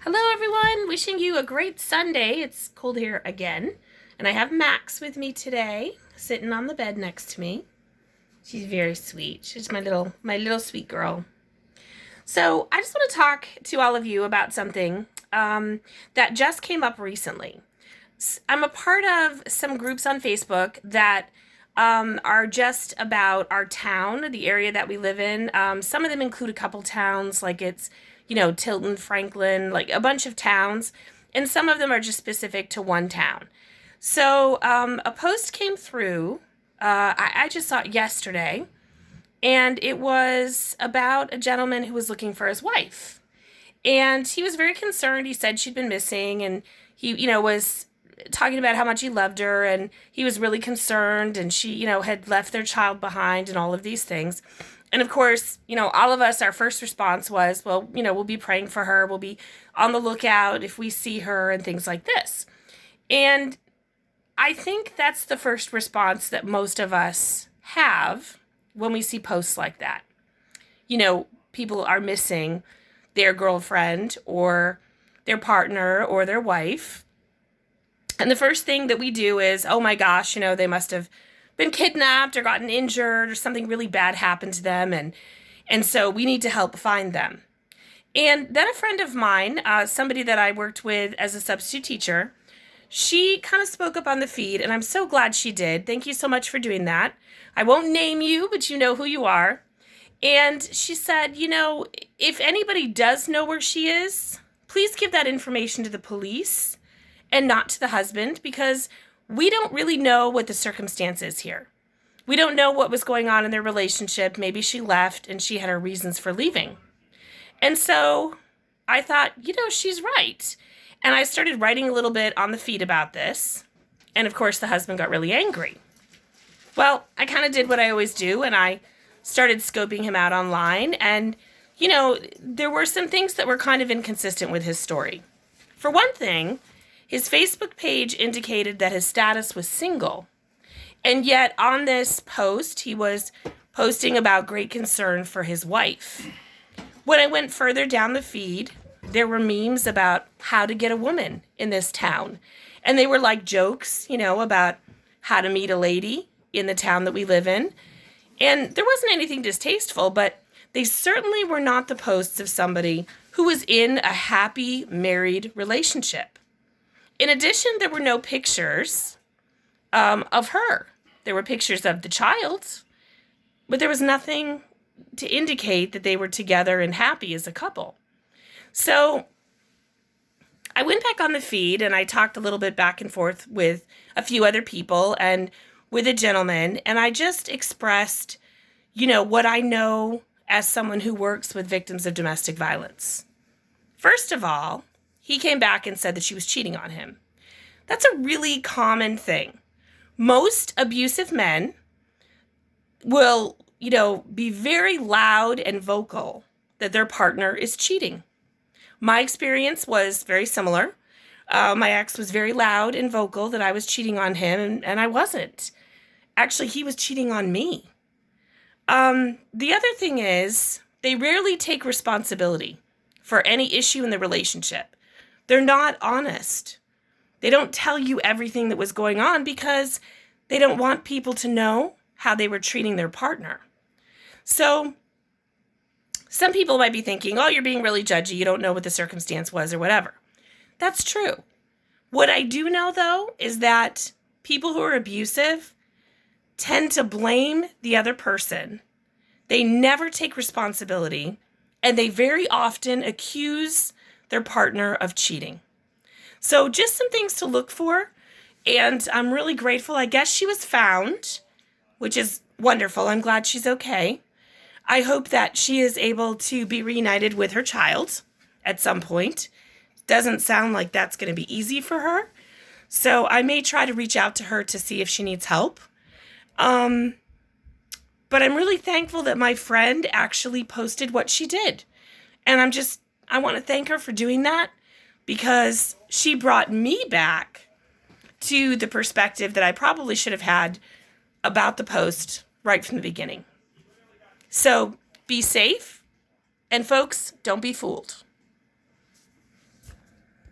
Hello, everyone. Wishing you a great Sunday. It's cold here again. And I have Max with me today, sitting on the bed next to me. She's very sweet. She's my little sweet girl. So I just want to talk to all of you about something that just came up recently. I'm a part of some groups on Facebook that are just about our town, the area that we live in. Some of them include a couple towns, like it's Tilton, Franklin, like a bunch of towns, and some of them are just specific to one town. So a post came through, I just saw it yesterday, and it was about a gentleman who was looking for his wife. And he was very concerned. He said she'd been missing, and he, was talking about how much he loved her, and he was really concerned, and she, had left their child behind and all of these things. And of course, all of us, our first response was, well, we'll be praying for her. We'll be on the lookout if we see her and things like this. And I think that's the first response that most of us have when we see posts like that. People are missing their girlfriend or their partner or their wife. And the first thing that we do is, oh my gosh, they must have been kidnapped or gotten injured or something really bad happened to them. And so we need to help find them. And then a friend of mine, somebody that I worked with as a substitute teacher, she kind of spoke up on the feed, and I'm so glad she did. Thank you so much for doing that. I won't name you, but you know who you are. And she said, if anybody does know where she is, please give that information to the police and not to the husband, because we don't really know what the circumstance is here. We don't know what was going on in their relationship. Maybe she left and she had her reasons for leaving. And so I thought, she's right. And I started writing a little bit on the feed about this. And of course, the husband got really angry. Well, I kind of did what I always do, and I started scoping him out online. And, there were some things that were kind of inconsistent with his story. For one thing, his Facebook page indicated that his status was single. And yet on this post, he was posting about great concern for his wife. When I went further down the feed, there were memes about how to get a woman in this town. And they were like jokes, about how to meet a lady in the town that we live in. And there wasn't anything distasteful, but they certainly were not the posts of somebody who was in a happy married relationship. In addition, there were no pictures of her. There were pictures of the child, but there was nothing to indicate that they were together and happy as a couple. So I went back on the feed and I talked a little bit back and forth with a few other people and with a gentleman, and I just expressed, what I know as someone who works with victims of domestic violence. First of all, he came back and said that she was cheating on him. That's a really common thing. Most abusive men will, be very loud and vocal that their partner is cheating. My experience was very similar. My ex was very loud and vocal that I was cheating on him, and I wasn't. Actually, he was cheating on me. The other thing is, they rarely take responsibility for any issue in the relationship. They're not honest. They don't tell you everything that was going on because they don't want people to know how they were treating their partner. So some people might be thinking, oh, you're being really judgy. You don't know what the circumstance was or whatever. That's true. What I do know, though, is that people who are abusive tend to blame the other person. They never take responsibility, and they very often accuse their partner of cheating. So just some things to look for, and I'm really grateful. I guess she was found, which is wonderful. I'm glad she's okay. I hope that she is able to be reunited with her child at some point. Doesn't sound like that's going to be easy for her. So I may try to reach out to her to see if she needs help. But I'm really thankful that my friend actually posted what she did. And I want to thank her for doing that, because she brought me back to the perspective that I probably should have had about the post right from the beginning. So be safe, and folks, don't be fooled.